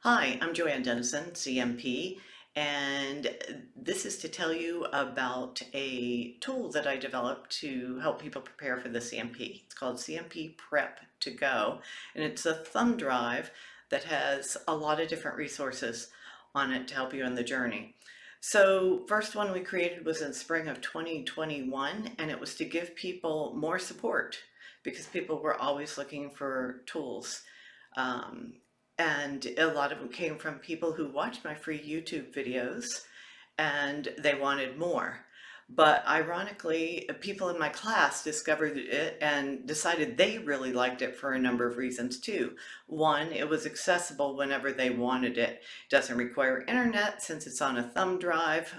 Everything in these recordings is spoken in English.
Hi, I'm Joanne Dennison, CMP, and this is to tell you about a tool that I developed to help people prepare for the CMP. It's called CMP Prep To Go, and it's a thumb drive that has a lot of different resources on it to help you on the journey. So, first one we created was in spring of 2021, and it was to give people more support because people were always looking for tools. Um, and a lot of them came from people who watched my free YouTube videos and they wanted more. But ironically, people in my class discovered it and decided they really liked it for a number of reasons too. One, it was accessible whenever they wanted it. It doesn't require internet since it's on a thumb drive.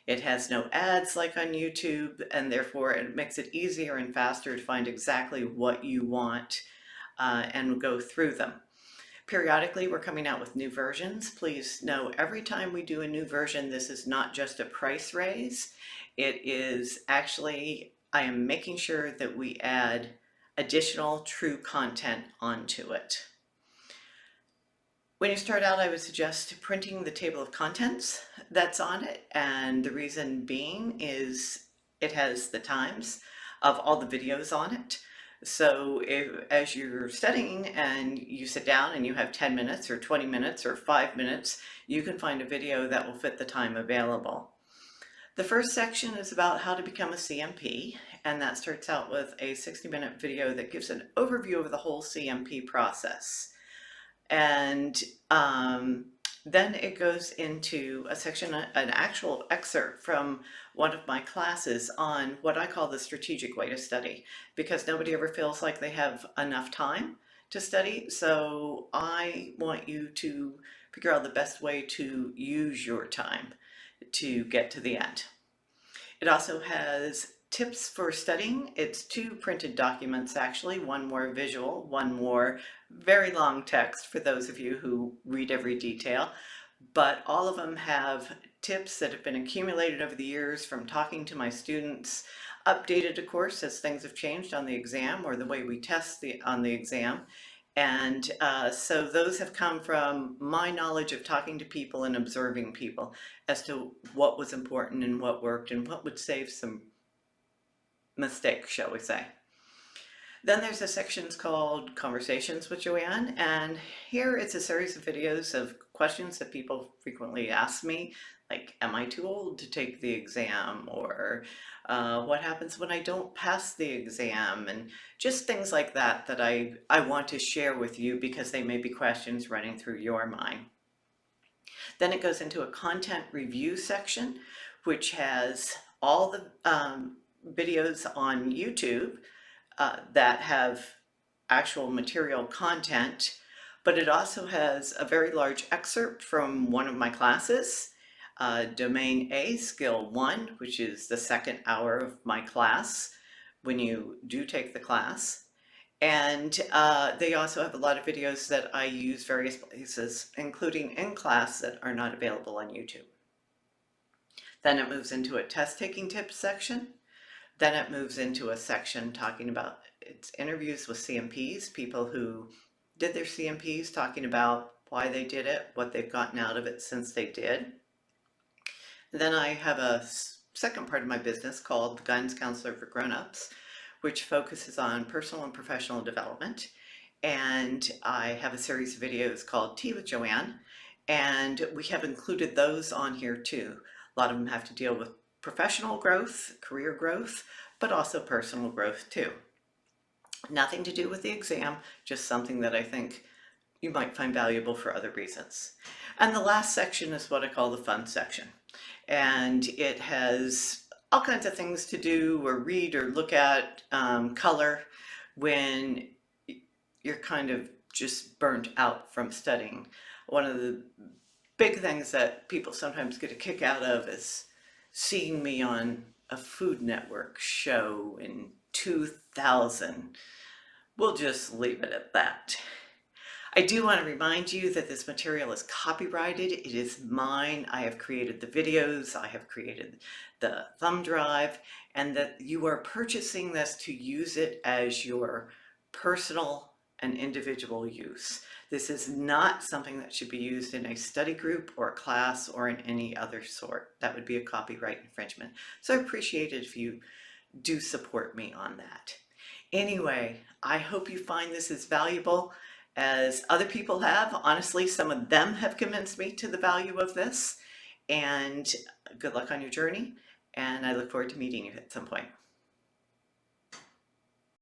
It has no ads like on YouTube, and therefore it makes it easier and faster to find exactly what you want and go through them. Periodically, we're coming out with new versions. Please know every time we do a new version, this is not just a price raise. It is actually, I am making sure that we add additional true content onto it. When you start out, I would suggest printing the table of contents that's on it. And the reason being is it has the times of all the videos on it. So as you're studying and you sit down and you have 10 minutes or 20 minutes or 5 minutes, you can find a video that will fit the time available. The first section is about how to become a CMP, and that starts out with a 60-minute video that gives an overview of the whole CMP process. And then it goes into a section, an actual excerpt from one of my classes on what I call the strategic way to study, because nobody ever feels like they have enough time to study. So I want you to figure out the best way to use your time to get to the end. It also has tips for studying. It's two printed documents actually, one more visual, one more very long text for those of you who read every detail. But all of them have tips that have been accumulated over the years from talking to my students, updated of course as things have changed on the exam or the way we test on the exam. And so those have come from my knowledge of talking to people and observing people as to what was important and what worked and what would save some mistakes, shall we say. Then there's a section called Conversations with Joanne, and here it's a series of videos of questions that people frequently ask me, like, am I too old to take the exam? Or what happens when I don't pass the exam? And just things like that that I want to share with you because they may be questions running through your mind. Then it goes into a content review section, which has all the videos on YouTube that have actual material content, but it also has a very large excerpt from one of my classes, Domain A, Skill 1, which is the second hour of my class when you do take the class. And they also have a lot of videos that I use various places, including in class, that are not available on YouTube. Then it moves into a test-taking tips section. Then it moves into a section talking about its interviews with CMPs, people who did their CMPs, talking about why they did it, what they've gotten out of it since they did. And then I have a second part of my business called the Guidance Counselor for Grown-Ups, which focuses on personal and professional development. And I have a series of videos called Tea with Joanne, and we have included those on here too. A lot of them have to deal with professional growth, career growth, but also personal growth too. Nothing to do with the exam, just something that I think you might find valuable for other reasons. And the last section is what I call the fun section. And it has all kinds of things to do or read or look at, color when you're kind of just burnt out from studying. One of the big things that people sometimes get a kick out of is seeing me on a Food Network show in 2000. We'll just leave it at that. I do want to remind you that this material is copyrighted. It is mine. I have created the videos, I have created the thumb drive, and that you are purchasing this to use it as your personal and individual use. This is not something that should be used in a study group or a class or in any other sort. That would be a copyright infringement. So I appreciate it if you do support me on that. Anyway, I hope you find this as valuable as other people have. Honestly, some of them have convinced me to the value of this. And good luck on your journey. And I look forward to meeting you at some point.